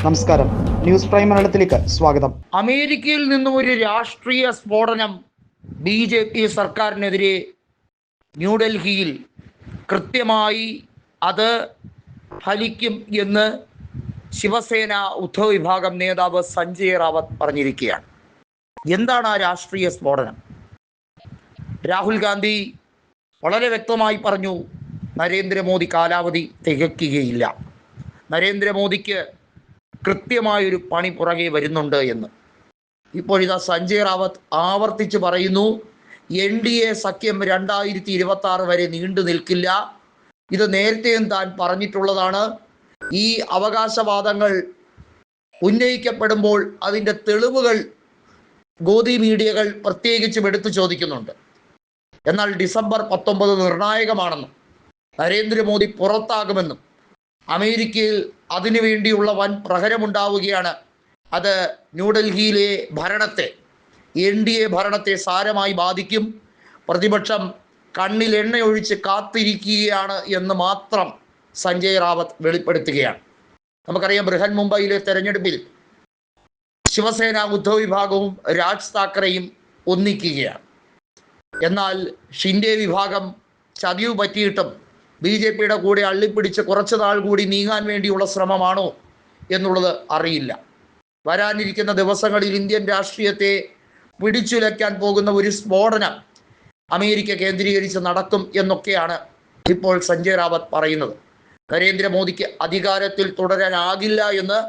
നമസ്കാരം, news prime മലയാളത്തിലേക്ക് സ്വാഗതം. അമേരിക്കയിൽ നിന്നും ഒരു രാഷ്ട്രീയ സ്ഫോടനം BJP സർക്കാരിനെതിരെ ന്യൂഡൽഹിയിൽ കൃത്യമായി അത് ഫലിക്കും എന്ന് ശിവസേന ഉദ്ധവ് വിഭാഗം നേതാവ് സഞ്ജയ് റാവത്ത് പറഞ്ഞിരിക്കുകയാണ്. എന്താണ് ആ രാഷ്ട്രീയ സ്ഫോടനം? രാഹുൽ ഗാന്ധി വളരെ വ്യക്തമായി പറഞ്ഞു, നരേന്ദ്രമോദി കാലാവധി തികയ്ക്കുകയില്ല, നരേന്ദ്രമോദിക്ക് കൃത്യമായൊരു പണി പുറകെ വരുന്നുണ്ട് എന്ന്. ഇപ്പോഴിതാ സഞ്ജയ് റാവത്ത് ആവർത്തിച്ച് പറയുന്നു, NDA സഖ്യം 2026 വരെ നീണ്ടു നിൽക്കില്ല. ഇത് നേരത്തെയും താൻ പറഞ്ഞിട്ടുള്ളതാണ്. ഈ അവകാശവാദങ്ങൾ ഉന്നയിക്കപ്പെടുമ്പോൾ അതിൻ്റെ തെളിവുകൾ ഗോദി മീഡിയകൾ പ്രത്യേകിച്ചും എടുത്തു ചോദിക്കുന്നുണ്ട്. എന്നാൽ ഡിസംബർ 19 നിർണായകമാണെന്നും നരേന്ദ്രമോദി പുറത്താകുമെന്നും അമേരിക്കയിൽ അതിനുവേണ്ടിയുള്ള വൻ പ്രഹരമുണ്ടാവുകയാണ്. അത് ന്യൂഡൽഹിയിലെ ഭരണത്തെ, NDA ഭരണത്തെ സാരമായി ബാധിക്കും. പ്രതിപക്ഷം കണ്ണിൽ എണ്ണയൊഴിച്ച് കാത്തിരിക്കുകയാണ് എന്ന് മാത്രം സഞ്ജയ് റാവത്ത് വെളിപ്പെടുത്തുകയാണ്. നമുക്കറിയാം, ബൃഹൻ മുംബൈയിലെ തെരഞ്ഞെടുപ്പിൽ ശിവസേന ഉദ്ധവ് വിഭാഗവും രാജ് താക്കറെയും ഒന്നിക്കുകയാണ്. എന്നാൽ ഷിൻഡെ വിഭാഗം ചതിവ് പറ്റിയിട്ടും BJPയുടെ കൂടെ അള്ളിപ്പിടിച്ച് കുറച്ചു നാൾ കൂടി നീങ്ങാൻ വേണ്ടിയുള്ള ശ്രമമാണോ എന്നുള്ളത് അറിയില്ല. വരാനിരിക്കുന്ന ദിവസങ്ങളിൽ ഇന്ത്യൻ രാഷ്ട്രീയത്തെ പിടിച്ചുലയ്ക്കാൻ പോകുന്ന ഒരു സ്ഫോടനം അമേരിക്ക കേന്ദ്രീകരിച്ച് നടക്കും എന്നൊക്കെയാണ് ഇപ്പോൾ സഞ്ജയ് റാവത്ത് പറയുന്നത്. നരേന്ദ്രമോദിക്ക് അധികാരത്തിൽ തുടരാനാകില്ല എന്ന്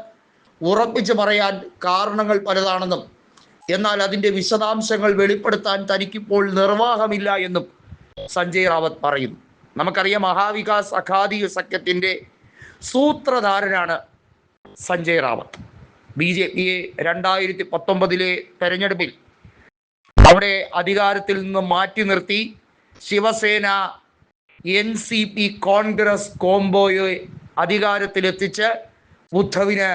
ഉറപ്പിച്ച് പറയാൻ കാരണങ്ങൾ പലതാണെന്നും, എന്നാൽ അതിൻ്റെ വിശദാംശങ്ങൾ വെളിപ്പെടുത്താൻ തനിക്കിപ്പോൾ നിർവാഹമില്ല എന്നും സഞ്ജയ് റാവത്ത് പറയുന്നു. നമുക്കറിയാം, മഹാവികാസ് അഘാതി സഖ്യത്തിൻ്റെ സൂത്രധാരനാണ് സഞ്ജയ് റാവത്ത്. BJPയെ 2019 തെരഞ്ഞെടുപ്പിൽ അവിടെ അധികാരത്തിൽ നിന്ന് മാറ്റി നിർത്തി ശിവസേന NCP കോൺഗ്രസ് കോംബോയെ അധികാരത്തിലെത്തിച്ച് ഉദ്ധവിന്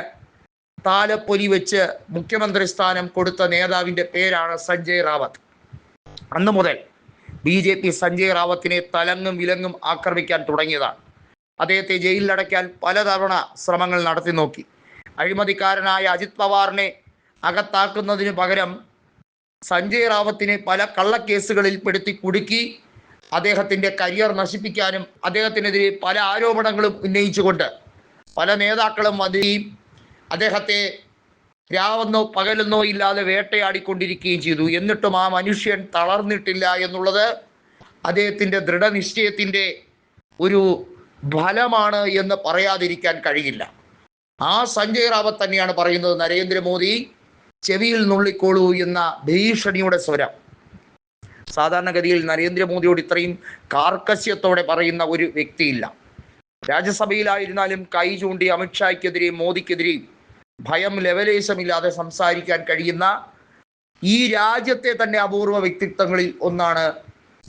താലപ്പൊലി വെച്ച് മുഖ്യമന്ത്രി സ്ഥാനം കൊടുത്ത നേതാവിൻ്റെ പേരാണ് സഞ്ജയ് റാവത്ത്. അന്നു മുതൽ BJP സഞ്ജയ് റാവത്തിനെ തലങ്ങും വിലങ്ങും ആക്രമിക്കാൻ തുടങ്ങിയതാണ്. അദ്ദേഹത്തെ ജയിലിലടയ്ക്കാൻ പലതവണ ശ്രമങ്ങൾ നടത്തി നോക്കി. അഴിമതിക്കാരനായ അജിത് പവാറിനെ അകത്താക്കുന്നതിന് പകരം സഞ്ജയ് റാവത്തിനെ പല കള്ളക്കേസുകളിൽ പെടുത്തി കുടുക്കി അദ്ദേഹത്തിൻ്റെ കരിയർ നശിപ്പിക്കാനും അദ്ദേഹത്തിനെതിരെ പല ആരോപണങ്ങളും ഉന്നയിച്ചുകൊണ്ട് പല നേതാക്കളും വരികയും അദ്ദേഹത്തെ രാവെന്നോ പകലെന്നോ ഇല്ലാതെ വേട്ടയാടിക്കൊണ്ടിരിക്കുകയും ചെയ്തു. എന്നിട്ടും ആ മനുഷ്യൻ തളർന്നിട്ടില്ല എന്നുള്ളത് അദ്ദേഹത്തിൻ്റെ ദൃഢനിശ്ചയത്തിൻ്റെ ഒരു ഫലമാണ് എന്ന് പറയാതിരിക്കാൻ കഴിയില്ല. ആ സഞ്ജയ് റാവത്ത് തന്നെയാണ് പറയുന്നത്, നരേന്ദ്രമോദി ചെവിയിൽ നുള്ളിക്കോളൂ എന്ന ഭീഷണിയുടെ സ്വരം. സാധാരണഗതിയിൽ നരേന്ദ്രമോദിയോട് ഇത്രയും കാർക്കശ്യത്തോടെ പറയുന്ന ഒരു വ്യക്തിയില്ല. രാജ്യസഭയിലായിരുന്നാലും കൈ ചൂണ്ടി അമിത്ഷായ്ക്കെതിരെയും മോദിക്കെതിരെയും ഭയം ലെവലേശമില്ലാതെ സംസാരിക്കാൻ കഴിയുന്ന ഈ രാജ്യത്തെ തന്നെ അപൂർവ വ്യക്തിത്വങ്ങളിൽ ഒന്നാണ്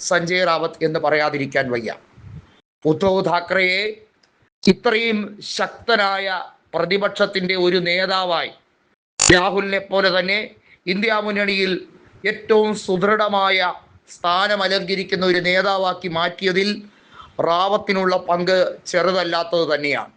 സഞ്ജയ് റാവത്ത് എന്ന് പറയാതിരിക്കാൻ വയ്യ. ഉദ്ധവ് താക്കറെയെ ഇത്രയും ശക്തനായ പ്രതിപക്ഷത്തിൻ്റെ ഒരു നേതാവായി, രാഹുലിനെ പോലെ തന്നെ ഇന്ത്യ മുന്നണിയിൽ ഏറ്റവും സുദൃഢമായ സ്ഥാനം അലങ്കരിക്കുന്ന ഒരു നേതാവാക്കി മാറ്റിയതിൽ റാവത്തിനുള്ള പങ്ക് ചെറുതല്ലാത്തത് തന്നെയാണ്.